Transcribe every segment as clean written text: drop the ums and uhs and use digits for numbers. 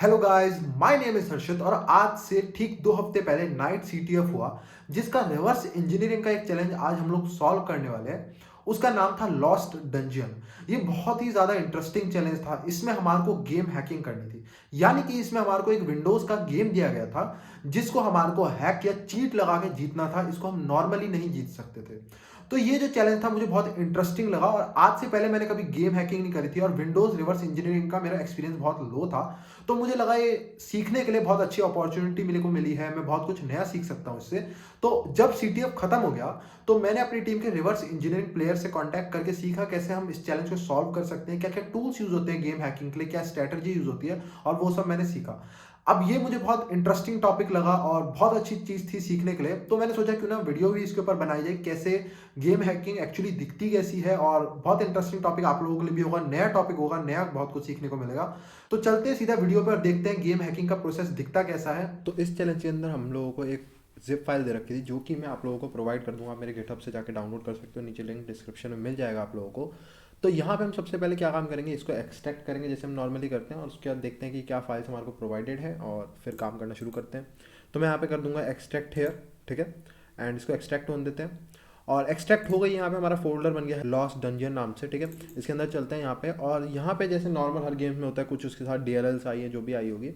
Hello guys, my name is Harshit और आज से ठीक 2 हफ्ते पहले नाइट सीटीएफ हुआ जिसका रिवर्स इंजीनियरिंग का एक चैलेंज आज हम लोग सॉल्व करने वाले हैं। उसका नाम था लॉस्ट डंजियन। ये बहुत ही ज़्यादा इंटरेस्टिंग चैलेंज था। इसमें हमारे को गेम हैकिंग करनी थी, यानी कि इसमें हमारे को एक विंडोज़ का गेम दिया गया था जिसको हमारे को हैक या चीट लगा के जीतना था। इसको हम नॉर्मली नहीं जीत सकते थे। तो ये जो चैलेंज था मुझे बहुत इंटरेस्टिंग लगा और आज से पहले मैंने कभी गेम हैकिंग नहीं करी थी और विंडोज़ रिवर्स इंजीनियरिंग का मेरा एक्सपीरियंस बहुत लो था। तो मुझे लगा ये सीखने के लिए बहुत अच्छी अपॉर्चुनिटी मेरे को मिली है, मैं बहुत कुछ नया सीख सकता हूँ इससे। तो जब सीटीएफ खत्म हो गया तो मैंने अपनी टीम के रिवर्स इंजीनियरिंग प्लेयर से कांटेक्ट करके सीखा कैसे हम इस चैलेंज को सॉल्व कर सकते हैं, क्या क्या टूल्स यूज होते हैं गेम हैकिंग के लिए, क्या स्ट्रैटेजी यूज होती है, और वो सब मैंने सीखा। अब ये मुझे बहुत इंटरेस्टिंग टॉपिक लगा और बहुत अच्छी चीज़ थी सीखने के लिए, तो मैंने सोचा क्यों ना वीडियो भी इसके ऊपर बनाई जाए, कैसे गेम हैकिंग एक्चुअली दिखती कैसी है। और बहुत इंटरेस्टिंग टॉपिक आप लोगों के लिए भी होगा, नया टॉपिक होगा, नया बहुत कुछ सीखने को मिलेगा। तो चलते हैं सीधा वीडियो पर और देखते हैं गेम हैकिंग का प्रोसेस दिखता कैसा है। तो इस चैलेंज के अंदर हम लोगों को एक जिप फाइल दे रखी थी जो कि मैं आप लोगों को प्रोवाइड कर दूंगा। आप मेरे गिटहब से जाके डाउनलोड कर सकते हो, नीचे लिंक डिस्क्रिप्शन में मिल जाएगा आप लोगों को। तो यहाँ पे हम सबसे पहले क्या काम करेंगे, इसको एक्सट्रैक्ट करेंगे जैसे हम नॉर्मली करते हैं और उसके बाद देखते हैं कि क्या फाइल्स हमारे को प्रोवाइडेड है और फिर काम करना शुरू करते हैं। तो मैं यहाँ पे कर दूंगा एक्सट्रैक्ट हेयर, ठीक है, एंड इसको एक्सट्रैक्ट होने देते हैं। और एक्सट्रैक्ट हो गई, यहाँ पे हमारा फोल्डर बन गया है लॉस्ट डंजियन नाम से, ठीक है। इसके अंदर चलते हैं यहाँ पे, और यहाँ पे जैसे नॉर्मल हर गेम में होता है कुछ उसके साथ डीएलएल्स आई है जो भी आई होगी,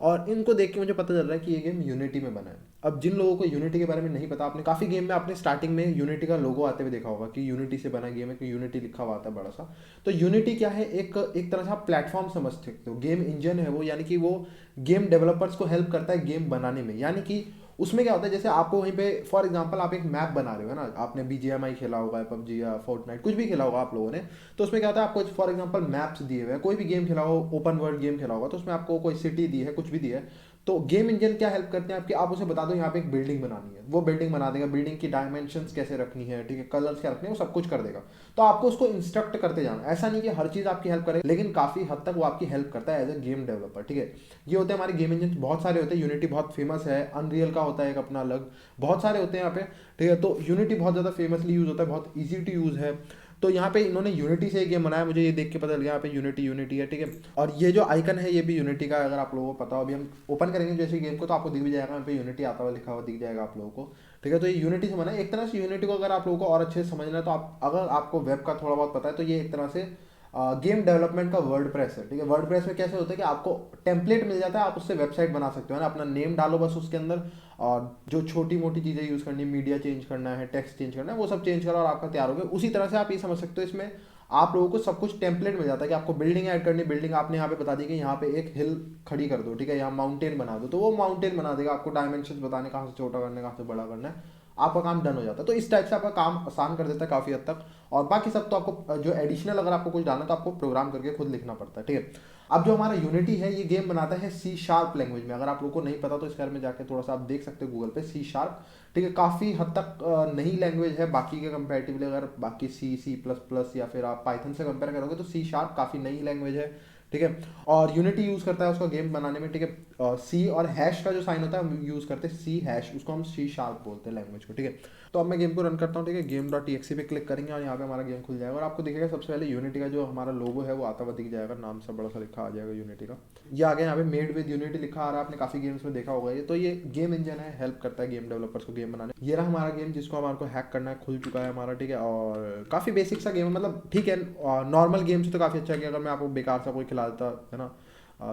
और इनको देख के मुझे पता चल रहा है कि ये गेम यूनिटी में बना है। अब जिन लोगों को यूनिटी के बारे में नहीं पता, आपने काफ़ी गेम में आपने स्टार्टिंग में यूनिटी का लोगो आते हुए देखा होगा कि यूनिटी से बना गेम है, कि यूनिटी लिखा हुआ आता है बड़ा सा। तो यूनिटी क्या है, एक एक तरह से आप प्लेटफॉर्म समझ सकते हो, गेम इंजन है वो, यानी कि वो गेम डेवलपर्स को हेल्प करता है गेम बनाने में। यानी कि उसमें क्या होता है, जैसे आपको वहीं पे फॉर एग्जांपल आप एक मैप बना रहे हो, है ना, आपने बीजीएमआई खेला होगा, पबजी या फोर्टनाइट कुछ भी खेला होगा आप लोगों ने। तो उसमें क्या होता है, आपको फॉर एग्जांपल मैप्स दिए हुए हैं, कोई भी गेम खेला हो, ओपन वर्ल्ड गेम खेला होगा, तो उसमें आपको कोई सिटी दी है, कुछ भी दिया है। तो गेम इंजन क्या हेल्प करते हैं आपकी, आप उसे बता दो यहाँ पे एक बिल्डिंग बनानी है, वो बिल्डिंग बना देगा, बिल्डिंग की डायमेंशंस कैसे रखनी है, ठीक है, कलर्स क्या रखने हैं, वो सब कुछ कर देगा। तो आपको उसको इंस्ट्रक्ट करते जाना, ऐसा नहीं कि हर चीज़ आपकी हेल्प करे, लेकिन काफ़ी हद तक वो आपकी हेल्प करता है एज ए गेम डेवलपर, ठीक है। ये होते हैं हमारे गेम इंजन, बहुत सारे होते हैं, यूनिटी बहुत फेमस है, अनरियल का होता है एक अपना अलग, बहुत सारे होते हैं यहाँ पे, ठीक है। तो यूनिटी बहुत ज़्यादा फेमसली यूज होता है, बहुत ईजी टू यूज़ है। तो यहाँ पे इन्होंने यूनिटी से एक गेम बनाया, मुझे ये देख के पता चल गया यहाँ पे यूनिटी यूनिटी है, ठीक है। और ये जो आइकन है ये भी यूनिटी का है, अगर आप लोगों को पता हो। अभी हम ओपन करेंगे जैसे गेम को तो आपको दिख भी जाएगा, यहाँ पे यूनिटी आता हुआ लिखा हुआ दिख जाएगा आप लोगों को, ठीक है। तो ये यूनिटी से बना है। एक तरह से यूनिटी को अगर आप लोगों को और अच्छे से समझना है तो आप, अगर आपको वेब का थोड़ा बहुत पता है, तो ये एक तरह से गेम डेवलपमेंट का वर्ड प्रेस है, ठीक है। वर्ड प्रेस में कैसे होता है कि आपको टेम्पलेट मिल जाता है, आप उससे वेबसाइट बना सकते हो ना, अपना नेम डालो बस उसके अंदर, और जो छोटी मोटी चीज़ें यूज़ करनी है, मीडिया चेंज करना है, टेक्स्ट चेंज करना है, वो सब चेंज करो और आपका तैयार हो गया। उसी तरह से आप ये समझ सकते हो, इसमें आप लोगों को सब कुछ टेम्पलेट मिल जाता है कि आपको बिल्डिंग ऐड करनी, बिल्डिंग आपने यहाँ पे बता दी कि यहाँ पे एक हिल खड़ी कर दो, ठीक है, यहाँ माउंटेन बना दो, तो वो माउंटेन बना देगा। आपको डायमेंशन बताने कहाँ से छोटा करना है, कहाँ से बड़ा करना है, आपका काम डन हो जाता है। तो इस टाइप से आपका काम आसान कर देता है काफ़ी हद तक। और बाकी सब तो आपको जो एडिशनल अगर आपको कुछ डालना है तो आपको प्रोग्राम करके खुद लिखना पड़ता है, ठीक है। अब जो हमारा यूनिटी है ये गेम बनाता है सी शार्प लैंग्वेज में। अगर आप लोगों को नहीं पता तो इस बारे में जाके थोड़ा सा आप देख सकते हो गूगल पे, सी शार्प, ठीक है। काफ़ी हद तक नई लैंग्वेज है बाकी के कंपेरेटिवली। अगर बाकी सी सी प्लस प्लस या फिर आप पाइथन से कंपेयर करोगे तो सी शार्प काफ़ी नई लैंग्वेज है, ठीक है। और यूनिटी यूज़ करता है उसका गेम बनाने में, ठीक है। सी और हैश का जो साइन होता है हम यूज़ करते हैं सी हैश, उसको हम सी शार्प बोलते हैं लैंग्वेज को, ठीक है। तो अब मैं गेम को रन करता हूँ, ठीक है। गेम डॉट टी पे क्लिक करेंगे और यहाँ पे हमारा गेम खुल जाएगा और आपको दिखेगा सबसे पहले यूनिटी का जो हमारा लोगो है वो आता हुआ दिख जाएगा, नाम सा बड़ा सा लिखा आ जाएगा यूनिटी का। ये आगे यहाँ पे मेड विद यूनिटी लिखा आ रहा है, आपने काफ़ी गेम्स में देखा होगा ये। तो ये गेम इंजन है, हेल्प करता है गेम डेवलपर्स को गेम बनाने। ये रहा हमारा गेम जिसको हमारे को हैक करना है, खुल चुका है हमारा, ठीक है। और काफ़ी बेसिक सा गेम है, मतलब ठीक है, नॉर्मल गेम से तो काफ़ी अच्छा है। कि अगर मैं आपको बेकार सा कोई खिला देता है ना,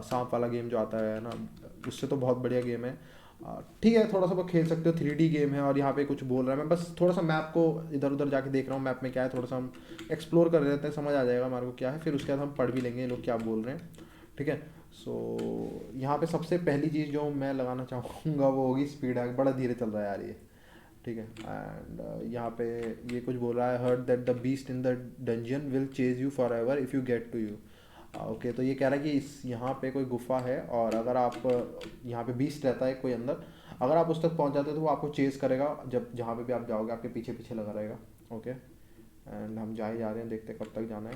सांप वाला गेम जो आता है ना, उससे तो बहुत बढ़िया गेम है, ठीक है। थोड़ा सा वो खेल सकते हो, 3D गेम है। और यहाँ पे कुछ बोल रहा है, मैं बस थोड़ा सा मैप को इधर उधर जाके देख रहा हूँ, मैप में क्या है, थोड़ा सा हम एक्सप्लोर कर लेते हैं, समझ आ जाएगा हमारे को क्या है, फिर उसके बाद हम पढ़ भी लेंगे ये लोग क्या बोल रहे हैं, ठीक है। सो यहाँ पे सबसे पहली चीज़ जो मैं लगाना चाहूँगा वो होगी स्पीड हैक। बड़ा धीरे चल रहा है यार ये, ठीक है। एंड यहाँ पे ये कुछ बोल रहा है, heard that the beast in the dungeon will chase you forever if you get to you. Okay, तो ये कह रहा है कि इस यहाँ पे कोई गुफा है और अगर आप, यहाँ पे बीस्ट रहता है कोई अंदर, अगर आप उस तक पहुँच जाते हो तो वो आपको चेस करेगा, जब जहाँ पे भी आप जाओगे आपके पीछे पीछे लगा रहेगा। ओके, एंड हम जा ही जा रहे हैं, देखते हैं कब तक जाना है।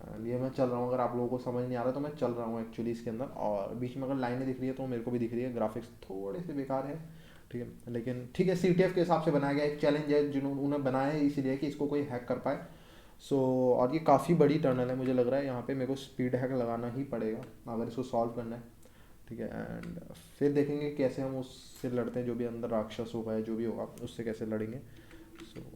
एंड ये मैं चल रहा हूँ, अगर आप लोगों को समझ नहीं आ रहा तो मैं चल रहा हूँ एक्चुअली इसके अंदर, और बीच में अगर लाइनें दिख रही है तो मेरे को भी दिख रही है। ग्राफिक्स थोड़े से बेकार है, ठीक है, लेकिन ठीक है, सी के हिसाब से बनाया गया एक चैलेंज है जिन्होंने बनाया है, इसीलिए कि इसको कोई हैक कर पाए। सो और ये काफ़ी बड़ी टनल है, मुझे लग रहा है यहाँ पे मेरे को स्पीड हैक लगाना ही पड़ेगा अगर इसको सॉल्व करना है, ठीक है। एंड फिर देखेंगे कैसे हम उससे लड़ते हैं, जो भी अंदर राक्षस होगा या जो भी होगा उससे कैसे लड़ेंगे। सो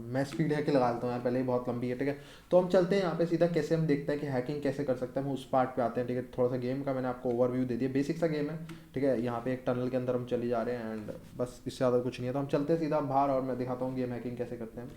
मैं स्पीड हैक लगा लेता हूँ यार, पहले ही बहुत लंबी है, ठीक है। तो हम चलते हैं यहाँ पे सीधा, कैसे हम देखते हैं कि हैकिंग कैसे कर सकते हैं, हम उस पार्ट पे आते हैं, ठीक है। थोड़ा सा गेम का मैंने आपको ओवरव्यू दे दिया, बेसिक सा गेम है, ठीक है। यहाँ पे एक टनल के अंदर हम चले जा रहे हैं एंड बस, इससे ज़्यादा कुछ नहीं है। तो हम चलते हैं सीधा बाहर और मैं दिखाता हूँ गेम हैकिंग कैसे करते हैं।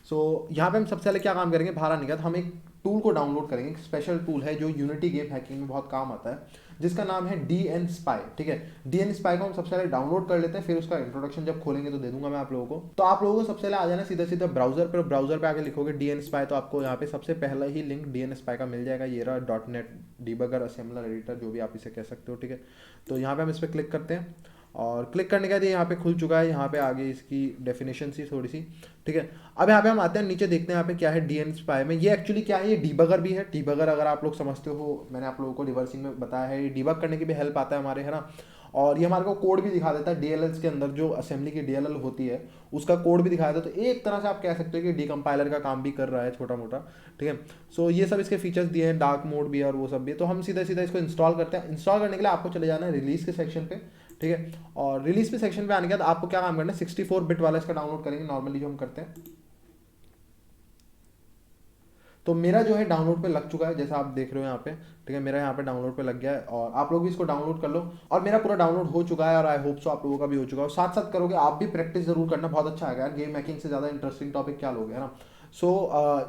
सो यहाँ पे हम सबसे पहले क्या काम करेंगे, बाहर आने के बाद हम एक टूल को डाउनलोड करेंगे, एक स्पेशल टूल है जो यूनिटी गेम हैकिंग में बहुत काम आता है, जिसका नाम है DNSpy, ठीक है। DNSpy को हम सबसे पहले डाउनलोड कर लेते हैं, फिर उसका इंट्रोडक्शन जब खोलेंगे तो दे दूंगा मैं आप लोगों को। तो आप लोगों को सबसे पहले आ जाना सीधा सीधा ब्राउजर पर, ब्राउजर पे आके लिखोगे DNSpy, तो आपको यहाँ पे सबसे पहला ही लिंक DNSpy का मिल जाएगा, ये रहा .NET डीबगर असेंबलर एडिटर, जो भी आप इसे कह सकते हो, ठीक है। तो यहाँ पे हम इस पर क्लिक करते हैं और क्लिक करने के बाद ये यहाँ पे खुल चुका है, यहाँ पे आगे इसकी डेफिनेशन सी थोड़ी सी, ठीक है। अब यहाँ पे हम आते हैं नीचे, देखते हैं यहाँ पे क्या है DNSpy में। ये एक्चुअली क्या है, ये डीबगर भी है। डीबगर अगर आप लोग समझते हो, मैंने आप लोगों को रिवर्सिंग में बताया है, ये डीबग करने की भी हेल्प आता है हमारे, है ना। और ये हमारे को कोड भी दिखा देता है, DLLs के अंदर जो असेंबली की DLL होती है उसका कोड भी दिखा देता है। तो एक तरह से आप कह सकते हो कि डीकम्पाइलर का काम भी कर रहा है छोटा मोटा, ठीक है। सो ये सब इसके फीचर्स दिए हैं, डार्क मोड भी है और वो सब भी है। तो हम सीधा सीधा इसको इंस्टॉल करते हैं। इंस्टॉल करने के लिए आपको चले जाना है रिलीज के सेक्शन पे, ठीक है। और रिलीज पे सेक्शन पे आने के बाद आपको क्या काम करना है, 64 बिट वाला इसका डाउनलोड करेंगे नॉर्मली जो हम करते हैं। तो मेरा जो है डाउनलोड पे लग चुका है, जैसा आप देख रहे हो यहाँ पे, ठीक है। मेरा यहाँ पे डाउनलोड पे लग गया है और आप लोग भी इसको डाउनलोड कर लो। और मेरा पूरा डाउनलोड हो चुका है और आई होप सो आप लोगों का भी हो चुका है। साथ साथ करोगे आप भी प्रैक्टिस जरूर करना, बहुत अच्छा आएगा यार। गेम मैकिंग से ज़्यादा इंटरेस्टिंग टॉपिक क्या लोगे, है ना। सो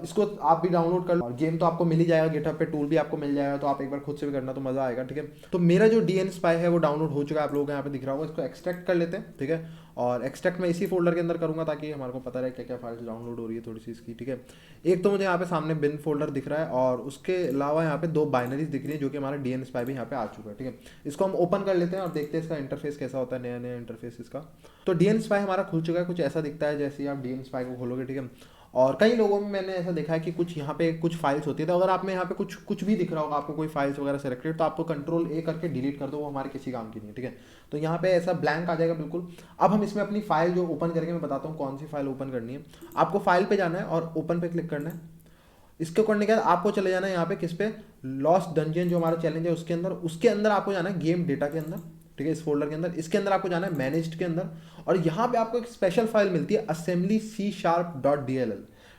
इसको आप भी डाउनलोड कर लो और गेम तो आपको मिल ही जाएगा, गिटहब पे टूल भी आपको मिल जाएगा, तो आप एक बार खुद से भी करना तो मजा आएगा, ठीक है। तो मेरा जो DNSpy है वो डाउनलोड हो चुका है, आप लोगों को यहाँ पे दिख रहा होगा। इसको एक्सट्रैक्ट कर लेते हैं, ठीक है। और एक्सट्रैक्ट मैं इसी फोल्डर के अंदर करूंगा ताकि हमारे को पता रहे क्या क्या फाइल्स डाउनलोड हो रही है थोड़ी सी इसकी, ठीक है। एक तो मुझे यहाँ पे सामने बिन फोल्डर दिख रहा है और उसके अलावा यहाँ पे 2 बाइनरीज दिख रही है, जो कि हमारा DNSpy भी यहाँ पे आ चुका है, ठीक है। इसको हम ओपन कर लेते हैं और देखते हैं इसका इंटरफेस कैसा होता है, नया नया इंटरफेस इसका। तो DNSpy हमारा खुल चुका है, कुछ ऐसा दिखता है जैसे ही आप DNSpy को खोलोगे, ठीक है। और कई लोगों में मैंने ऐसा देखा है कि कुछ यहाँ पे कुछ फाइल्स होती है, तो अगर आप में यहाँ पे कुछ कुछ भी दिख रहा होगा आपको, कोई फाइल्स वगैरह सेलेक्टेड, तो आपको Ctrl+A करके डिलीट कर दो, वो हमारे किसी काम की नहीं है, ठीक है। तो यहाँ पे ऐसा ब्लैंक आ जाएगा बिल्कुल। अब हम इसमें अपनी फाइल जो ओपन करेंगे, मैं बताता हूँ कौन सी फाइल ओपन करनी है। आपको फाइल पे जाना है और ओपन पे क्लिक करना है। इसको करने के बाद आपको चले जाना है यहाँ पे किस पे, लॉस्ट डंजियन जो हमारा चैलेंज है उसके अंदर आपको जाना है गेम डेटा के अंदर, ठीक है। इस फोल्डर के अंदर, इसके अंदर आपको जाना है मैनेज्ड के अंदर, और यहाँ पे आपको एक स्पेशल फाइल मिलती है असेंबली C#.dll,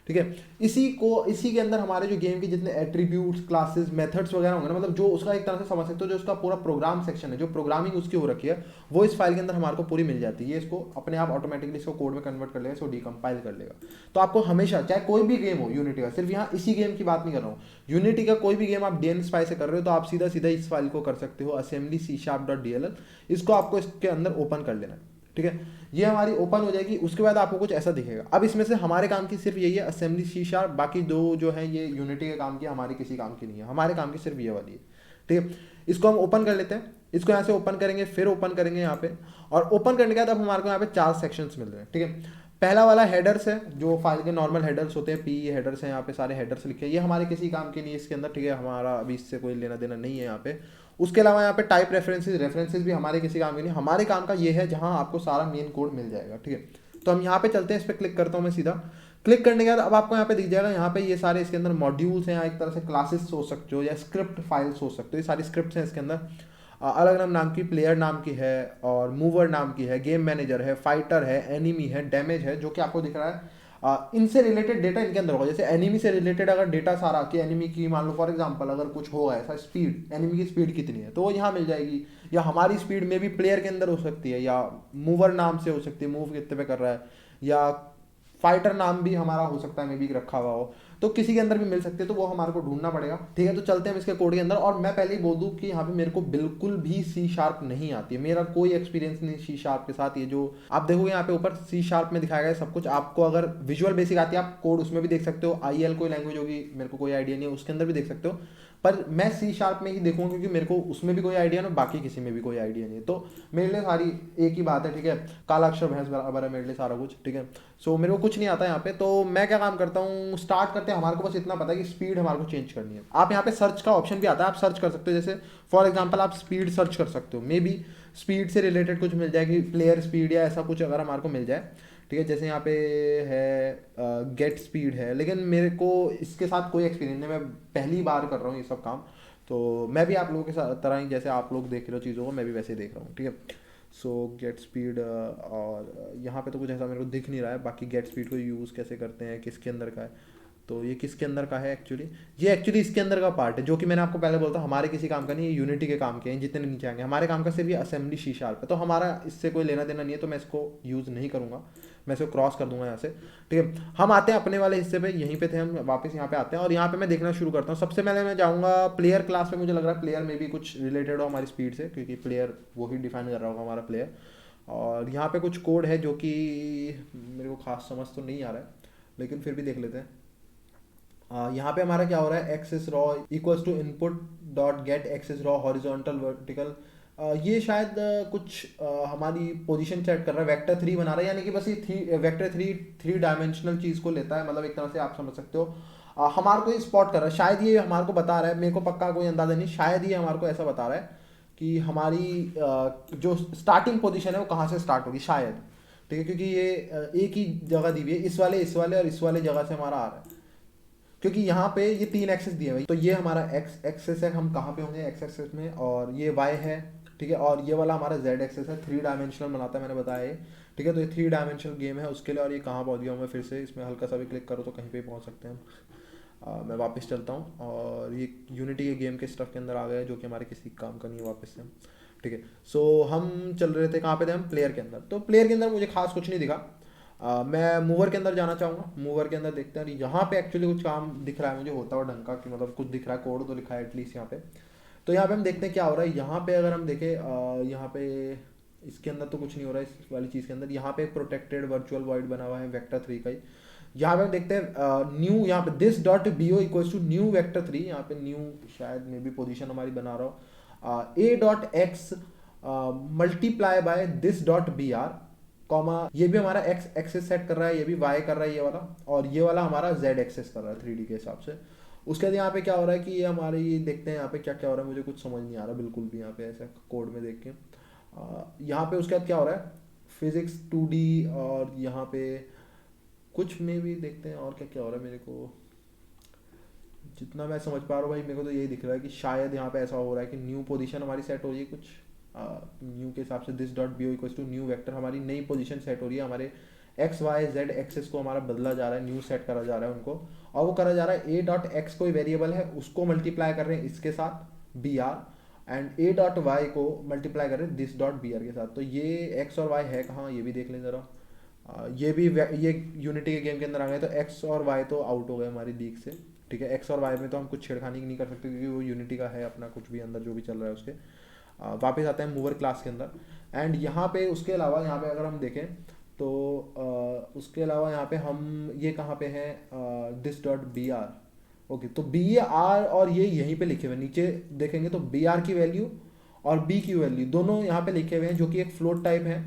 ठीक है। इसी के अंदर हमारे जो गेम के जितने एट्रीब्यूट्स, क्लासेस, मेथड्स वगैरह होंगे ना, मतलब जो उसका एक तरह से समझ सकते हो जो उसका पूरा प्रोग्राम सेक्शन है, जो प्रोग्रामिंग उसकी हो रखी है, वो इस फाइल के अंदर हमारे को पूरी मिल जाती है। ये इसको अपने आप ऑटोमेटिकली इसको कोड में कन्वर्ट कर लेगा, इसको डीकम्पाइल कर लेगा। तो आपको हमेशा, चाहे कोई भी गेम हो यूनिटी का, सिर्फ यहाँ इसी गेम की बात नहीं कर रहा हूँ, यूनिटी का कोई भी गेम आप DNSpy से कर रहे हो तो आप सीधा सीधा इस फाइल को कर सकते हो, असेंबली C#.dll। इसको आपको इसके अंदर ओपन कर लेना है, ठीक है। ये हमारी ओपन हो जाएगी। उसके बाद आपको कुछ ऐसा दिखेगा। अब इसमें से हमारे काम की सिर्फ यही है असेंबली C#, बाकी 2 जो है ये यूनिटी के काम की, हमारी किसी काम की नहीं है, हमारे काम की सिर्फ ये वाली है, ठीक है। इसको हम ओपन कर लेते हैं। इसको यहाँ से ओपन करेंगे, फिर ओपन करेंगे यहाँ पे, और ओपन करने के बाद अब हमारे को यहाँ पे 4 सेक्शंस मिल रहे हैं, ठीक है। पहला वाला हेडर्स है, जो फाइल के नॉर्मल हेडर्स होते हैं, PE हेडर्स हैं, यहाँ पे सारे हेडर्स लिखे हैं, ये हमारे किसी काम के नहीं है इसके अंदर, ठीक है। हमारा अभी इससे कोई लेना देना नहीं है यहाँ पे। उसके अलावा यहाँ पे टाइप रेफरेंसेस भी हमारे किसी काम के नहीं, हमारे काम का ये है जहाँ आपको सारा मेन कोड मिल जाएगा, ठीक है। तो हम यहाँ पे चलते हैं, इस पर क्लिक करता हूँ मैं सीधा। क्लिक करने के बाद अब आपको यहाँ पे दिख जाएगा, यहाँ पे ये सारे इसके अंदर मॉड्यूल्स हैं, एक तरह से क्लासेस हो सकते हो या स्क्रिप्ट फाइल्स हो सकते हो, ये सारी स्क्रिप्ट हैं इसके अंदर। अलग अलग नाम की, प्लेयर नाम की है और मूवर नाम की है, गेम मैनेजर है, फाइटर है, एनिमी है, डैमेज है, जो कि आपको दिख रहा है। इनसे रिलेटेड डेटा इनके अंदर होगा। जैसे एनिमी से रिलेटेड अगर डेटा सारा कि एनिमी की मान लो फॉर एग्जांपल अगर कुछ होगा ऐसा, स्पीड, एनिमी की स्पीड कितनी है, तो वो यहाँ मिल जाएगी। या हमारी स्पीड में भी प्लेयर के अंदर हो सकती है, या मूवर नाम से हो सकती है, मूव कितने पे कर रहा है, या फाइटर नाम भी हमारा हो सकता है मे बी रखा हुआ हो, तो किसी के अंदर भी मिल सकते हैं, तो वो हमारे को ढूंढना पड़ेगा, ठीक है। तो चलते हैं इसके कोड के अंदर। और मैं पहले ही बोल दूं कि यहाँ पे मेरे को बिल्कुल भी C# नहीं आती है, मेरा कोई एक्सपीरियंस नहीं C# के साथ। ये जो आप देखोगे यहाँ पे ऊपर C# में दिखाया गया है सब कुछ, आपको अगर विजुअल बेसिक आती है आप कोड उसमें भी देख सकते हो, IL कोई लैंग्वेज होगी, मेरे को कोई आइडिया नहीं है, उसके अंदर भी देख सकते हो, पर मैं C# में ही देखूंगा क्योंकि मेरे को उसमें भी कोई आइडिया ना, बाकी किसी में भी कोई आइडिया नहीं है। तो मेरे लिए सारी एक ही बात है, ठीक है। काला अक्षर भैंस बराबर है मेरे लिए सारा कुछ, ठीक है। सो मेरे को कुछ नहीं आता यहाँ पे। तो मैं क्या काम करता हूँ, स्टार्ट करते हैं। हमारे को बस इतना पता है कि स्पीड हमारे को चेंज करनी है। आप यहाँ पे सर्च का ऑप्शन भी आता है, आप सर्च कर सकते हो। जैसे फॉर एग्जाम्पल आप स्पीड सर्च कर सकते हो, मे बी स्पीड से रिलेटेड कुछ मिल जाएगी, प्लेयर स्पीड या ऐसा कुछ अगर हमारे को मिल जाए, ठीक है। जैसे यहाँ पे है गेट स्पीड है, लेकिन मेरे को इसके साथ कोई एक्सपीरियंस नहीं, मैं पहली बार कर रहा हूँ ये सब काम। तो मैं भी आप लोगों के साथ तरह ही, जैसे आप लोग देख रहे हो चीज़ों को, मैं भी वैसे ही देख रहा हूँ, ठीक है। सो गेट स्पीड, और यहाँ पे तो कुछ ऐसा मेरे को दिख नहीं रहा है। बाकी गेट स्पीड को यूज़ कैसे करते हैं, किसके अंदर का है, तो ये किसके अंदर का है एक्चुअली, ये एक्चुअली इसके अंदर का पार्ट है, जो कि मैंने आपको पहले बोला था हमारे किसी काम का नहीं, ये यूनिटी के काम के हैं जितने नीचे आएंगे। हमारे काम का सिर्फ ये असेंबली सी शार्प है, तो हमारा इससे कोई लेना देना नहीं है, तो मैं इसको यूज़ नहीं करूँगा, मैं इसको क्रॉस कर दूंगा यहाँ से, ठीक है। हम आते हैं अपने वाले हिस्से पे, यहीं पे थे हम, वापस यहाँ पे आते हैं और यहाँ पे मैं देखना शुरू करता हूँ। सबसे पहले मैं जाऊँगा प्लेयर क्लास पे, मुझे लग रहा है प्लेयर में भी कुछ रिलेटेड हो हमारी स्पीड से, क्योंकि प्लेयर वो ही डिफाइन कर रहा होगा हमारा प्लेयर। और यहाँ पे कुछ कोड है जो कि मेरे को खास समझ तो नहीं आ रहा है, लेकिन फिर भी देख लेते हैं। यहाँ पे हमारा क्या हो रहा है, axis raw equals to input dot get axis raw horizontal vertical, ये शायद कुछ हमारी पोजीशन सेट कर रहा है, वेक्टर 3 बना रहा है, यानी कि बस ये वेक्टर 3 डायमेंशनल चीज़ को लेता है, मतलब एक तरह से आप समझ सकते हो। हमारे को ये स्पॉट कर रहा है, शायद ये हमारे को बता रहा है, मेरे को पक्का कोई अंदाजा नहीं, शायद ये हमारे को ऐसा बता रहा है कि हमारी जो स्टार्टिंग पोजीशन है वो कहाँ से स्टार्ट होगी शायद, ठीक है। क्योंकि ये एक ही जगह दी हुई है, इस वाले और इस वाले जगह से हमारा आ रहा है, क्योंकि यहाँ पे ये 3 एक्सेस दिए हुए, तो ये हमारा एक्स एक्सेस है, हम कहाँ पे होंगे एक्स एक्सेस में, और ये वाई है, ठीक है। और ये वाला हमारा जेड एक्सेस है, 3 डायमेंशनल बनाता है, मैंने बताया ये, ठीक है। तो ये 3 डायमेंशनल गेम है उसके लिए। और ये कहाँ पहुँच गया हूँ मैं, फिर से इसमें हल्का सा भी क्लिक करो तो कहीं पे पहुँच सकते हैं हम। मैं वापस चलता हूँ और ये यूनिटी के गेम के स्टफ के अंदर आ गए, जो कि हमारे किसी काम का नहीं है, वापस से हम, ठीक है। सो हम चल रहे थे कहाँ पे थे, हम प्लेयर के अंदर। तो प्लेयर के अंदर मुझे खास कुछ नहीं दिखा। मैं मूवर के अंदर जाना चाहूँगा, मूवर के अंदर देखते हैं। यहाँ पे एक्चुअली कुछ काम दिख रहा है मुझे होता हुआ ढंग का, कि मतलब कुछ दिख रहा है, कोड तो लिखा है एटलीस्ट यहाँ पे। तो यहाँ पे हम देखते हैं क्या हो रहा है। यहाँ पे अगर हम देखें, यहाँ पे इसके अंदर तो कुछ नहीं हो रहा है इस वाली चीज़ के अंदर। यहाँ पे प्रोटेक्टेड वर्चुअल वॉइड बना हुआ है वेक्टर 3 का ही। यहाँ पे हम देखते हैं न्यू, यहाँ पे this dot b o equals to new vector 3, यहाँ पे न्यू शायद मे बी पोजिशन हमारी बना रहा हो, a dot x multiply by this dot b r, comma ये भी हमारा एक्स एक्सेस सेट कर रहा है, ये भी वाई कर रहा है ये वाला, और ये वाला हमारा जेड एक्सेस कर रहा है 3D के हिसाब से। उसके बाद यहाँ पे क्या हो रहा है कि ये हमारे, ये देखते हैं यहाँ पे क्या क्या हो रहा है, मुझे कुछ समझ नहीं आ रहा बिल्कुल भी यहाँ पे ऐसा कोड में देख के। यहाँ पे उसके बाद क्या हो रहा है, फिजिक्स 2D, और यहाँ पे कुछ में भी देखते हैं और क्या क्या हो रहा है। मेरे को जितना मैं समझ पा रहा हूँ भाई, मेरे को तो यही दिख रहा है कि शायद यहाँ पे ऐसा हो रहा है कि न्यू पोजीशन हमारी सेट हो रही है कुछ, न्यू के हिसाब से this dot b o equals to new vector, हमारी नई पोजीशन सेट हो रही है, हमारे एक्स वाई जेड एक्सेस को हमारा बदला जा रहा है, न्यू सेट करा जा रहा है उनको। और वो करा जा रहा है ए डॉट एक्स कोई वेरिएबल है उसको मल्टीप्लाई कर रहे हैं इसके साथ b r, and a dot y को मल्टीप्लाई कर रहे हैं दिस डॉट बी आर के साथ। तो ये एक्स और वाई है कहाँ, ये भी देख लें ज़रा। ये भी ये यूनिटी के गेम के अंदर आ गए, तो एक्स और वाई तो आउट हो गए हमारी लीग से, ठीक है। एक्स और वाई में तो हम कुछ छेड़खानी नहीं कर सकते, क्योंकि वो यूनिटी का है अपना, कुछ भी अंदर जो भी चल रहा है उसके। वापस आते हैं मूवर क्लास के अंदर, एंड यहाँ पे उसके अलावा यहाँ पे अगर हम देखें तो उसके अलावा यहाँ पे हम ये कहाँ पे हैं, this dot b r, okay. तो बी आर और ये यहीं पे लिखे हुए, नीचे देखेंगे तो बी आर की वैल्यू और बी की वैल्यू दोनों यहाँ पे लिखे हुए हैं, जो कि एक फ्लोट टाइप है,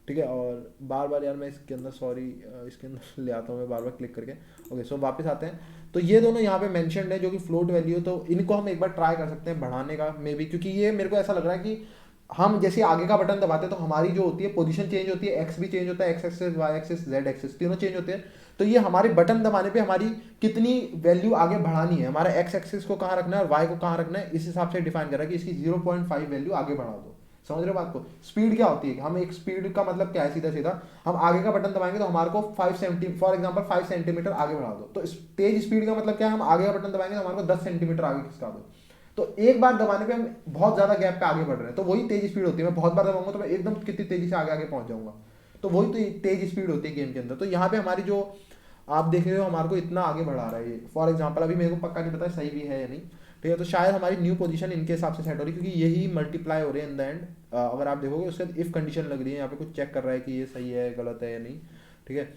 ठीक है। और बार बार यार मैं इसके अंदर, सॉरी, इसके अंदर ले आता हूँ मैं बार बार क्लिक करके, ओके। सो वापस आते हैं, तो ये दोनों यहाँ पे मेंशन्ड है जो कि फ्लोट वैल्यू है, तो इनको हम एक बार ट्राई कर सकते हैं बढ़ाने का मे बी, क्योंकि ये मेरे को ऐसा लग रहा है कि हम जैसे आगे का बटन दबाते हैं तो हमारी जो होती है पोजीशन चेंज होती है, एक्स भी चेंज होता है, x axis y axis z axis तीनों चेंज होते हैं। तो ये हमारे बटन दबाने पे हमारी कितनी वैल्यू आगे बढ़ानी है, हमारा एक्स एक्सेस को कहाँ रखना है और वाई को कहाँ रखना है, इस हिसाब से डिफाइन करा कि इसकी 0.5 वैल्यू आगे बढ़ा दो। समझ रहे हो बात को। स्पीड क्या होती है, हम एक स्पीड का मतलब क्या है, सीधा सीधा हम आगे का बटन दबाएंगे तो हमारे को 5 सेंटी फॉर एग्जांपल 5 सेंटीमीटर आगे बढ़ा दो। तो तेज स्पीड का मतलब क्या है, हम आगे का बटन दबाएंगे तो हमारे को 10 सेंटीमीटर आगे खिसका दो। तो एक बार दबाने पे हम बहुत ज्यादा गैप पे आगे बढ़ रहे हैं, तो वही तेज स्पीड होती है। मैं बहुत बार दबाऊंगा तो मैं एकदम कितनी तेजी से आगे आगे पहुंच जाऊंगा, तो वही तो तेज स्पीड होती है गेम के अंदर। तो यहाँ पे हमारी जो आप देख रहे हो हमारे को इतना आगे बढ़ा रहा है ये, फॉर एग्जाम्पल अभी मेरे को पक्का नहीं पता सही भी है या नहीं, ठीक है। तो शायद हमारी न्यू पोजीशन इनके हिसाब से सेट हो रही है, क्योंकि यही मल्टीप्लाई हो रहे हैं इन द एंड। अगर आप देखोगे उसके बाद इफ कंडीशन लग रही है, यहाँ पे कुछ चेक कर रहा है कि ये सही है गलत है या नहीं, ठीक है।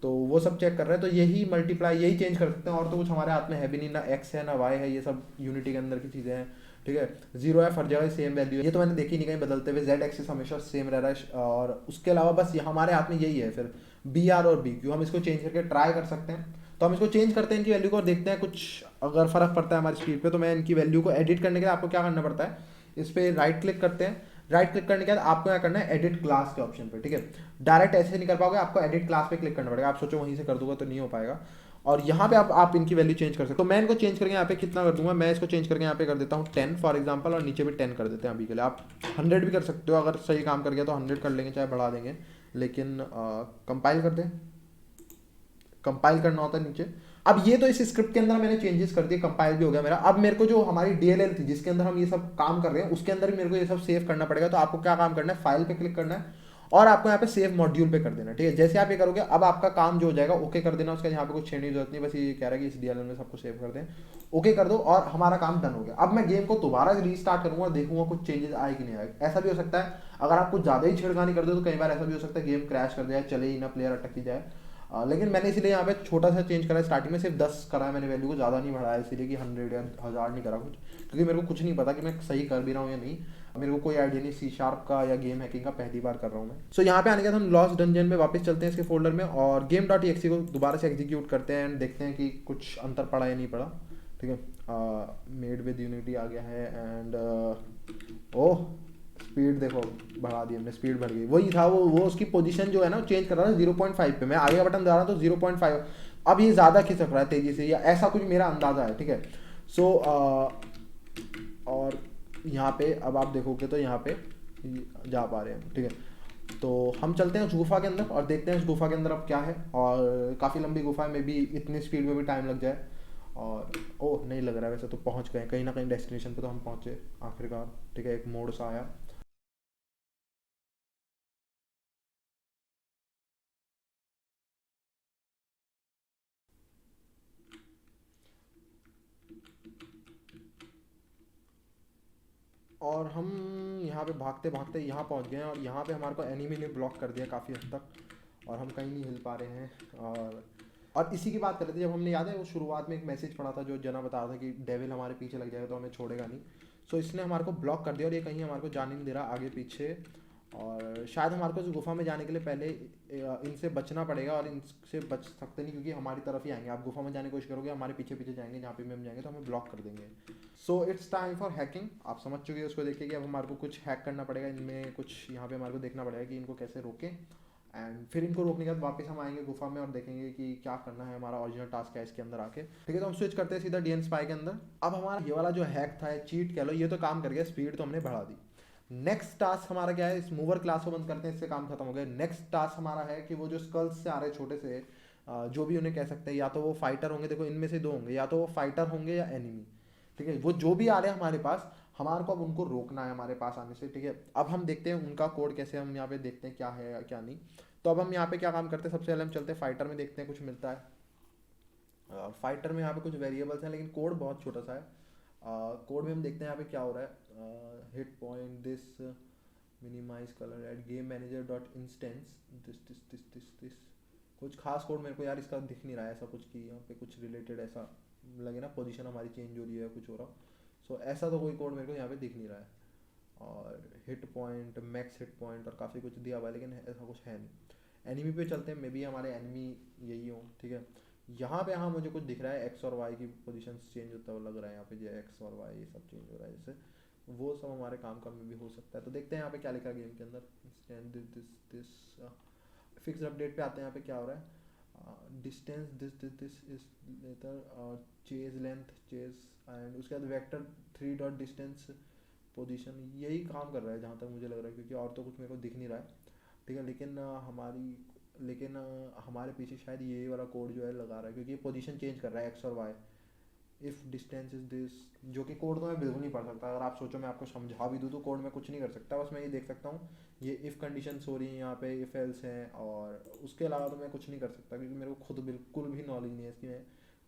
तो वो सब चेक कर रहे हैं, तो यही मल्टीप्लाई यही चेंज कर सकते हैं, और तो कुछ हमारे हाथ में है भी नहीं, ना एक्स है ना वाई है, ये सब यूनिटी के अंदर की चीज़ें हैं, ठीक है। 0 हर जगह सेम वैल्यू है, ये तो मैंने देखी नहीं कहीं बदलते हुए। जेड एक्सिस हमेशा सेम रह रहा है, और उसके अलावा बस हमारे हाथ में यही है फिर बी आर और बी क्यू, हम इसको चेंज करके ट्राई कर सकते हैं। तो हम इसको चेंज करते हैं इनकी वैल्यू को, और देखते हैं कुछ अगर फर्क पड़ता है हमारी स्पीड पे। तो मैं इनकी वैल्यू को एडिट करने के लिए आपको क्या करना पड़ता है, इस पर राइट क्लिक करते हैं, राइट क्लिक करने के बाद आपको यहाँ करना है एडिट क्लास के ऑप्शन पे, ठीक है। डायरेक्ट ऐसे नहीं कर पाओगे, आपको एडिट क्लास पे क्लिक करना पड़ेगा। आप सोचो वहीं से कर दूंगा तो नहीं हो पाएगा। और यहाँ पे आप इनकी वैल्यू चेंज कर सकते हो। तो मैं इनको चेंज करके यहाँ पे कितना कर दूंगा, मैं इसको चेंज करके यहाँ पे कर देता हूँ 10 फॉर एग्जाम्पल, और नीचे भी 10 कर देते हैं अभी के लिए। आप 100 भी कर सकते हो, अगर सही काम कर गया तो 100 कर लेंगे, चाहे बढ़ा देंगे। लेकिन कंपाइल कर दें, कंपाइल करना होता है नीचे। अब ये तो इस स्क्रिप्ट के अंदर मैंने चेंजेस कर दिए, कंपाइल भी हो गया मेरा। अब मेरे को जो हमारी डीएलएल थी जिसके अंदर हम ये सब काम कर रहे हैं, उसके अंदर भी मेरे को ये सब सेव करना पड़ेगा। तो आपको क्या काम करना है, फाइल पे क्लिक करना है और आपको यहाँ पे सेव मॉड्यूल पे कर देना है, ठीक है। जैसे आप ये करोगे अब आपका काम जो हो जाएगा, ओके कर देना। उसका यहाँ पे कुछ छेड़ने की जरूरत नहीं, बस ये कह रहा है कि इस डीएलएल में सबको सेव कर दें, ओके कर दो और हमारा काम डन हो गया। अब मैं गेम को दोबारा रीस्टार्ट करूंगा, देखूंगा कुछ चेंजेस आए कि नहीं आए। ऐसा भी हो सकता है अगर आप कुछ ज्यादा ही छेड़खानी कर दो तो कई बार ऐसा भी हो सकता है गेम क्रैश कर जाए, चले ही ना, प्लेयर अटक ही जाए। लेकिन मैंने इसीलिए यहाँ पे छोटा सा चेंज करा है, स्टार्टिंग में सिर्फ 10 करा है मैंने वैल्यू को, ज़्यादा नहीं बढ़ाया इसीलिए कि 100 या 1000 नहीं करा कुछ, क्योंकि मेरे को कुछ नहीं पता कि मैं सही कर भी रहा हूँ या नहीं। मेरे को कोई आइडिया नहीं सी शार्प का या गेम हैकिंग का, पहली बार कर रहा हूँ मैं। सो यहाँ पे आने के बाद हम लॉस्ट डंजन में वापस चलते हैं इसके फोल्डर में, और गेम डॉट एक्सी को दोबारा से एग्जीक्यूट करते हैं एंड देखते हैं कि कुछ अंतर पड़ा या नहीं पड़ा, ठीक है। मेड विद यूनिटी आ गया है एंड ओह स्पीड देखो बढ़ा दी हमने, स्पीड बढ़ गई। वही था वो उसकी पोजीशन जो है ना चेंज कर रहा था 0.5 पे, मैं आगे का बटन दबा रहा था तो 0.5, अब ये ज़्यादा खिसक रहा है तेज़ी से, या ऐसा कुछ मेरा अंदाज़ा है, ठीक है। सो और यहाँ पे अब आप देखोगे तो यहाँ पे जा पा रहे हैं, ठीक है। तो हम चलते हैं उस गुफा के अंदर और देखते हैं उस गुफा के अंदर अब क्या है। और काफ़ी लंबी गुफा है, मे बी इतनी स्पीड में भी टाइम लग जाए। और ओह नहीं लग रहा है वैसे, तो पहुँच गए कहीं ना कहीं डेस्टिनेशन पे, तो हम पहुँचे आखिरकार, ठीक है। एक मोड़ सा आया। और हम यहाँ पे भागते भागते यहाँ पहुँच गए हैं, और यहाँ पे हमारे को एनिमी ने ब्लॉक कर दिया काफ़ी हद तक, और हम कहीं नहीं हिल पा रहे हैं। और इसी की बात कर रहे थे जब हमने, याद है वो शुरुआत में एक मैसेज पढ़ा था जो जना बता रहा था कि डेविल हमारे पीछे लग जाएगा तो हमें छोड़ेगा नहीं। सो इसने हमारे को ब्लॉक कर दिया और ये कहीं हमारे को जाने नहीं दे रहा आगे पीछे। और शायद हमारे को इस गुफा में जाने के लिए पहले इनसे बचना पड़ेगा, और इनसे बच सकते नहीं क्योंकि हमारी तरफ ही आएंगे। आप गुफा में जाने की कोशिश करोगे हमारे पीछे पीछे जाएंगे, जहाँ पे भी हम जाएंगे तो हमें ब्लॉक कर देंगे। So it's time for hacking. आप समझ चुके हैं उसको देखिए कि अब हमारे को कुछ हैक करना पड़ेगा, इनमें कुछ यहाँ पे हमारे को देखना पड़ेगा कि इनको कैसे रोकें। एंड फिर इनको रोकने के बाद वापस हम आएंगे गुफा में और देखेंगे कि क्या करना है, हमारा ओरिजिनल टास्क है इसके अंदर आके, ठीक है। तो हम स्विच करते हैं सीधा डीएन स्पाई के अंदर। अब हमारा ये वाला जो हैक था, चीट कह लो, ये तो काम कर गया, स्पीड तो हमने बढ़ा दी। नेक्स्ट टास्क हमारा क्या है, इस मूवर क्लास को बंद करते हैं, इससे काम खत्म हो गया। नेक्स्ट टास्क हमारा है कि वो जो स्कल्स से आ रहे छोटे से जो भी उन्हें कह सकते हैं, या तो वो फाइटर होंगे, देखो इनमें से दो होंगे, या तो वो फाइटर होंगे या एनिमी, ठीक है। वो जो भी आ रहे हैं हमारे पास, हमारे को अब उनको रोकना है हमारे पास आने से, ठीक है। अब हम देखते हैं उनका कोड कैसे, हम यहाँ पे देखते हैं क्या है या क्या नहीं। तो अब हम यहाँ पे क्या काम करते हैं, सबसे पहले हम चलते हैं फाइटर में, देखते हैं कुछ मिलता है। फाइटर में यहाँ पे कुछ वेरिएबल्स हैं लेकिन कोड बहुत छोटा सा है। कोड में हम देखते हैं यहाँ पे क्या हो रहा है। Hit point this, minimize colour at game manager dot instance this. कुछ खास कोड मेरे को यार इसका दिख नहीं रहा है ऐसा कुछ कि यहाँ पे कुछ रिलेटेड ऐसा लगे ना, पोजीशन हमारी चेंज हो रही है कुछ हो रहा। सो ऐसा तो कोई कोड मेरे को यहाँ पे दिख नहीं रहा है। और hit point, max hit point और काफ़ी कुछ दिया हुआ है, लेकिन ऐसा कुछ है नहीं। एनिमी पे चलते हैं, मे बी हमारे एनिमी यही हो, ठीक है। यहाँ पे हाँ मुझे कुछ दिख रहा है, एक्स और वाई की पोजीशन चेंज होता हुआ लग रहा है यहाँ पे, जो एक्स और वाई ये सब चेंज हो रहा है, जैसे वो सब हमारे काम का में भी हो सकता है। तो देखते हैं यहाँ पे क्या लिखा है गेम के अंदर। दिस फिक्स अपडेट पे आते हैं, यहाँ पे क्या हो रहा है, distance this is later, chase length chase, and उसके बाद वेक्टर 3 डॉट डिस्टेंस पोजीशन, यही काम कर रहा है जहाँ तक मुझे लग रहा है, क्योंकि और तो कुछ मेरे को दिख नहीं रहा है, ठीक है। लेकिन हमारे पीछे शायद ये वाला कोड जो है लगा रहा है, क्योंकि ये पोजीशन चेंज कर रहा है एक्स और y. If distance is this, जो कि कोड तो मैं बिल्कुल नहीं पढ़ सकता, अगर आप सोचो मैं आपको समझा भी दूँ तो कोड में कुछ नहीं कर सकता, बस मैं ये देख सकता हूँ ये इफ़ कंडीशन हो रही है यहाँ पे, इफ एल्स हैं, और उसके अलावा तो मैं कुछ नहीं कर सकता क्योंकि मेरे को खुद बिल्कुल भी नॉलेज नहीं है इसकी। मैं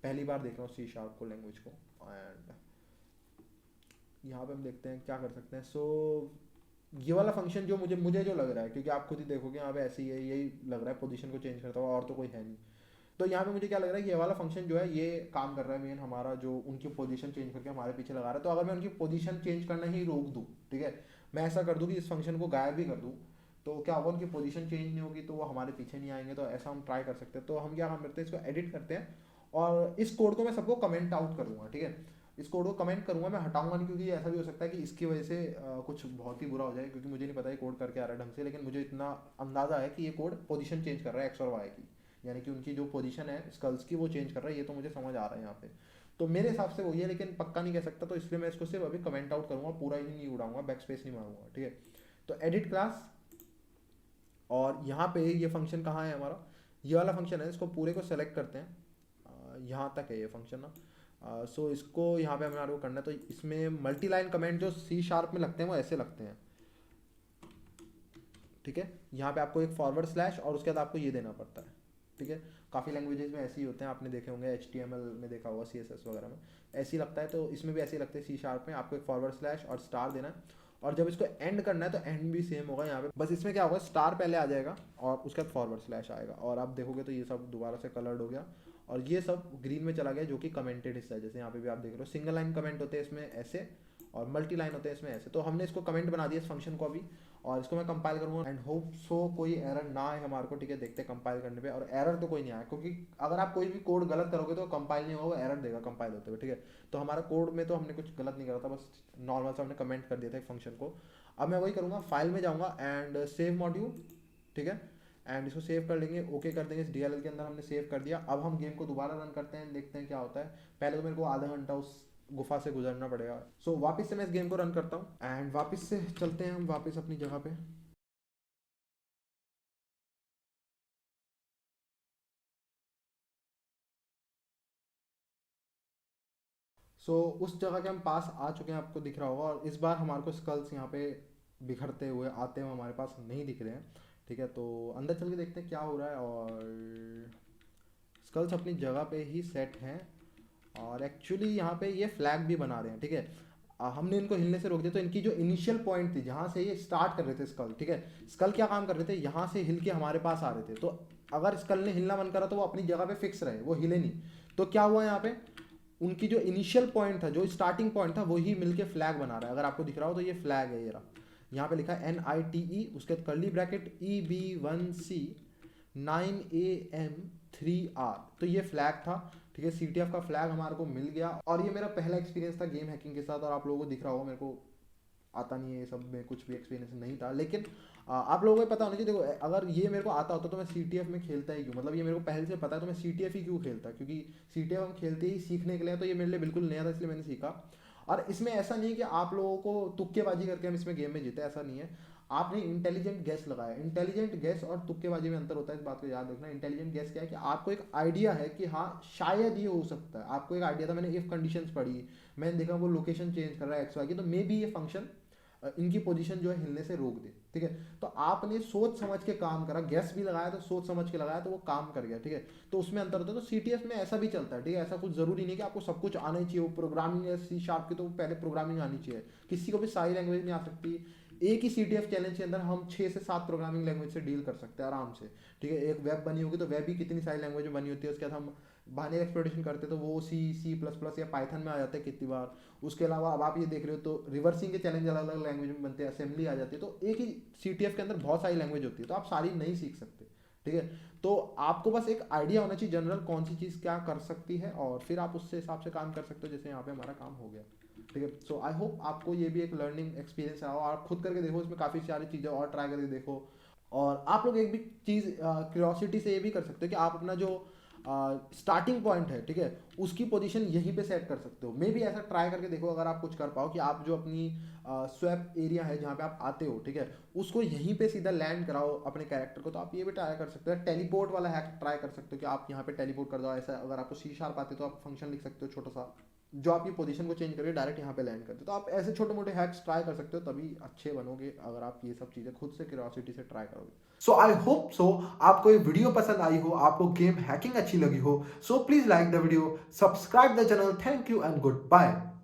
पहली बार देख रहा हूँ सी शार्प को, लैंग्वेज को। एंड यहाँ पे हम देखते हैं क्या कर सकते हैं। ये वाला फंक्शन जो मुझे जो लग रहा है, क्योंकि आप खुद ही देखोगे यहाँ पे ऐसे ही है, यही लग रहा है पोजीशन को चेंज करता हुआ, और तो कोई है नहीं। तो यहाँ पे मुझे क्या लग रहा है कि ये वाला फंक्शन जो है ये काम कर रहा है मेन, हमारा जो उनकी पोजीशन चेंज करके हमारे पीछे लगा रहा है। तो अगर मैं उनकी पोजीशन चेंज करना ही रोक दूँ, ठीक है, मैं ऐसा कर दूँ कि इस फंक्शन को गायब भी कर दूँ, तो क्या होगा, उनकी पोजीशन चेंज नहीं होगी तो वो हमारे पीछे नहीं आएंगे। तो ऐसा हम ट्राई कर सकते हैं। तो हम क्या काम करते हैं, इसको एडिट करते हैं और इस कोड को मैं सबको कमेंट आउट करूँगा, ठीक है। इस कोड को कमेंट करूंगा, मैं हटाऊंगा नहीं, क्योंकि ऐसा भी हो सकता है कि इसकी वजह से कुछ बहुत ही बुरा हो जाए, क्योंकि मुझे नहीं पता ये कोड करके आ रहा है ढंग से, लेकिन मुझे इतना अंदाजा है कि ये कोड पोजीशन चेंज कर रहा है एक्स और वाई की, यानी कि उनकी जो पोजीशन है स्कल्स की वो चेंज कर रहा है, ये तो मुझे समझ आ रहा है यहाँ पे। तो मेरे हिसाब से वही है, लेकिन पक्का नहीं कह सकता, तो इसलिए मैं इसको सिर्फ अभी कमेंट आउट करूंगा, पूरा ही नहीं उड़ाऊंगा, बैक स्पेस नहीं मारूंगा, ठीक है। तो एडिट क्लास, और यहाँ पे ये फंक्शन कहाँ है हमारा, ये वाला फंक्शन है, इसको पूरे को सेलेक्ट करते हैं, यहाँ तक है ये फंक्शन ना। सो इसको यहाँ पे हमारे को करना है, तो इसमें मल्टी लाइन कमेंट जो सी शार्प में लगते हैं वो ऐसे लगते हैं, ठीक है। यहाँ पे आपको एक फॉरवर्ड स्लैश और उसके बाद आपको ये देना पड़ता है, ठीक है। काफ़ी लैंग्वेजेस में ऐसे ही होते हैं, आपने देखे होंगे HTML में देखा होगा, CSS वगैरह में ऐसे ही लगता है, तो इसमें भी ऐसे ही लगते हैं सी शार्प में, आपको एक फॉरवर्ड स्लैश और स्टार देना है, और जब इसको एंड करना है तो एंड भी सेम होगा यहाँ पे, बस इसमें क्या होगा, स्टार पहले आ जाएगा और उसके बाद फॉरवर्ड स्लैश आएगा, और आप देखोगे तो ये सब दोबारा से कलर्ड हो गया, और ये सब ग्रीन में चला गया, जो कि कमेंटेड हिस्सा है, जैसे यहाँ पे भी आप देख रहे हो सिंगल लाइन कमेंट होते हैं इसमें ऐसे, और मल्टी लाइन होते हैं इसमें ऐसे। तो हमने इसको कमेंट बना दिया इस फंक्शन को अभी, और इसको मैं कंपाइल करूंगा, एंड होप सो कोई एरर ना आए हमारे को, ठीक है। देखते हैं कंपाइल करने पे, और एरर तो कोई नहीं आया, क्योंकि अगर आप कोई भी कोड गलत करोगे तो कंपाइल नहीं होगा, एरर देगा कंपाइल होते हुए, ठीक है। तो हमारा कोड में तो हमने कुछ गलत नहीं करा था, बस नॉर्मल से हमने कमेंट कर दिया था एक फंक्शन को। अब मैं वही करूँगा, फाइल में जाऊँगा एंड सेव मॉड्यूल, ठीक है, एंड इसको सेव कर लेंगे, ओके कर देंगे, इस DLL के अंदर हमने सेव कर दिया। अब हम गेम को दोबारा रन करते हैं, देखते हैं क्या होता है। पहले तो मेरे को आधा घंटा उस गुफा से गुजरना पड़ेगा। सो वापस से मैं इस गेम को रन करता हूँ, एंड वापस से चलते हैं हम वापस अपनी जगह पे। उस जगह के हम पास आ चुके हैं, आपको दिख रहा होगा, और इस बार हमारे को स्कल्स यहाँ पे बिखरते हुए आते हुए हमारे पास नहीं दिख रहे हैं, ठीक है। तो अंदर चल के देखते हैं क्या हो रहा है, और स्कल्स अपनी जगह पे ही सेट हैं, और एक्चुअली यहाँ पे ये फ्लैग भी बना रहे हैं, ठीक है। हमने इनको हिलने से रोक दिया, तो इनकी जो इनिशियल पॉइंट थी जहाँ से ये स्टार्ट कर रहे थे स्कल, ठीक है, स्कल क्या काम कर रहे थे, यहाँ से हिल के हमारे पास आ रहे थे, तो अगर स्कल ने हिलना बंद करा तो वो अपनी जगह पे फिक्स रहे, वो हिले नहीं। तो क्या हुआ यहाँ पे, उनकी जो इनिशियल पॉइंट था, जो स्टार्टिंग पॉइंट था, वही मिलके फ्लैग बना रहा है। अगर आपको दिख रहा हो तो ये फ्लैग है, ये रहा, यहाँ पे लिखा है NITE, उसके बाद कर्ली ब्रैकेट EB1C 9AM3R, तो ये फ्लैग था, ठीक है। CTF का फ्लैग हमारे को मिल गया, और ये मेरा पहला एक्सपीरियंस था गेम हैकिंग के साथ, और आप लोगों को दिख रहा होगा मेरे को आता नहीं है ये सब में, कुछ भी एक्सपीरियंस नहीं था, लेकिन आप लोगों को पता होना चाहिए। देखो, अगर ये मेरे को आता होता तो मैं CTF में खेलता ही क्यों, मतलब ये मेरे को पहले से पता है तो मैं CTF ही क्यों खेलता, क्योंकि CTF हम खेलते ही सीखने के लिए, तो ये मेरे लिए बिल्कुल नया था, इसलिए मैंने सीखा। और इसमें ऐसा नहीं है कि आप लोगों को तुक्केबाजी करके हम इसमें गेम में जीते, ऐसा नहीं है। आपने इंटेलिजेंट गैस लगाया, इंटेलिजेंट गैस और तुक्केबाजी में अंतर होता है, इस बात को याद रखना। इंटेलिजेंट गैस क्या है कि आपको एक आइडिया है कि हाँ शायद ये हो सकता है, आपको एक आइडिया था, मैंने इफ कंडीशंस पढ़ी, मैंने देखा वो लोकेशन चेंज कर रहा है XY की, तो मे बी ये फंक्शन इनकी पोजीशन जो है हिलने से रोक दे, ठीक है। तो आपने सोच समझ के काम करा, गैस भी लगाया तो सोच समझ के लगाया, तो वो काम कर गया, ठीक है। तो उसमें अंतर होता है। तो CTF में ऐसा भी चलता है, ठीक है, ऐसा कुछ जरूरी नहीं कि आपको सब कुछ आना ही चाहिए। वो प्रोग्रामिंग है C# की, तो पहले प्रोग्रामिंग आनी चाहिए, किसी को भी सारी लैंग्वेज नहीं आ सकती। एक ही CTF चैलेंज के अंदर हम 6 से 7 प्रोग्रामिंग लैंग्वेज से डील कर सकते हैं आराम से, ठीक है। एक वेब बनी होगी तो वेब भी कितनी सारी लैंग्वेज में बनी होती है, उसके बाद हम बाइनरी एक्सप्लोरेशन करते तो वो C++ या पाइथन में आ जाते हैं कितनी बार। उसके अलावा अब आप ये देख रहे हो तो रिवर्सिंग के चैलेंज अलग अलग लैंग्वेज में बनते हैं, असेंबली आ जाती है। तो एक ही CTF के अंदर बहुत सारी लैंग्वेज होती है, तो आप सारी नहीं सीख सकते, ठीक है। तो आपको बस एक आइडिया होना चाहिए जनरल, कौन सी चीज़ क्या कर सकती है, और फिर आप उससे हिसाब से काम कर सकते हो, जैसे यहाँ पे हमारा काम हो गया, ठीक है। सो आई होप आपको ये भी एक लर्निंग एक्सपीरियंस रहा हो, आप खुद करके देखो, इसमें काफ़ी सारी चीज़ें और ट्राई करके देखो। और आप लोग एक भी चीज़ क्यूरियोसिटी से ये भी कर सकते हो कि आप अपना जो स्टार्टिंग पॉइंट है, ठीक है, उसकी पोजीशन यहीं पे सेट कर सकते हो। मे भी ऐसा ट्राई करके देखो, अगर आप कुछ कर पाओ कि आप जो अपनी स्वैप एरिया है जहाँ पे आप आते हो, ठीक है, उसको यहीं पे सीधा लैंड कराओ अपने कैरेक्टर को। तो आप ये भी ट्राई कर सकते हो, टेलीपोर्ट वाला हैक ट्राई कर सकते हो कि आप यहाँ पे टेलीपोर्ट कर दो। ऐसा अगर आपको C# आते तो आप फंक्शन लिख सकते हो छोटा सा, जो आपकी पोजीशन को चेंज करके डायरेक्ट यहाँ पे लैंड करते हो। तो आप ऐसे छोटे मोटे हैक्स ट्राई कर सकते हो, तभी अच्छे बनोगे अगर आप ये सब चीज़ें खुद से क्यूरियोसिटी से ट्राई करोगे। सो आई होप सो आपको ये वीडियो पसंद आई हो, आपको गेम हैकिंग अच्छी लगी हो। So please like the video, subscribe the channel. Thank you and good bye.